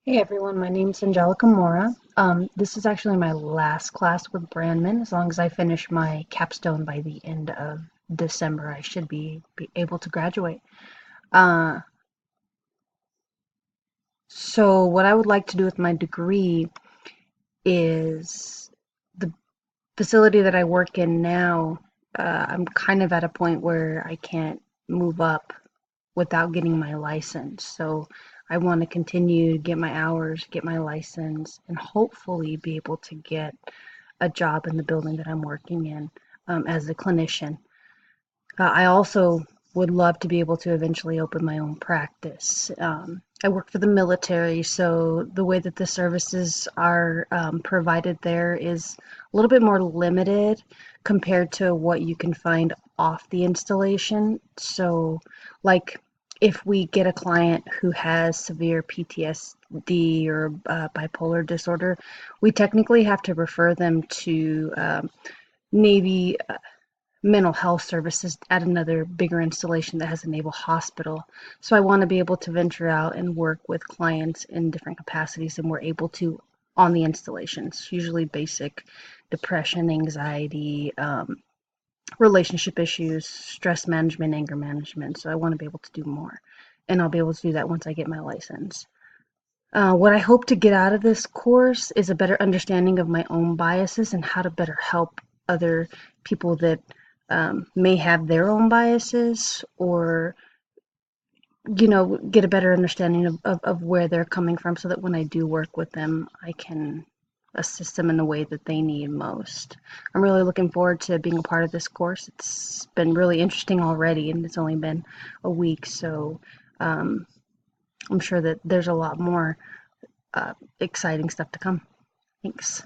Hey everyone, my name's Angelica Mora. This is actually my last class with Brandman. As long as I finish my capstone by the end of December, I should be able to graduate. Uh, so what I would like to do with my degree is the facility that I work in now, I'm kind of at a point where I can't move up without getting my license. So I want to continue to get my hours, get my license, and hopefully be able to get a job in the building that I'm working in as a clinician. I also would love to be able to eventually open my own practice. I work for the military, so the way that the services are provided there is a little bit more limited compared to what you can find off the installation. So, like, if we get a client who has severe PTSD or bipolar disorder, we technically have to refer them to Navy mental health services at another bigger installation that has a naval hospital. So I want to be able to venture out and work with clients in different capacities and we're able to on the installations, usually basic depression, anxiety, relationship issues, stress management, anger management. So I want to be able to do more. And I'll be able to do that once I get my license. What I hope to get out of this course is a better understanding of my own biases and how to better help other people that may have their own biases or, get a better understanding of where they're coming from so that when I do work with them, I can assist them in the way that they need most. I'm really looking forward to being a part of this course. It's been really interesting already, and it's only been a week, so um, I'm sure that there's a lot more exciting stuff to come. Thanks.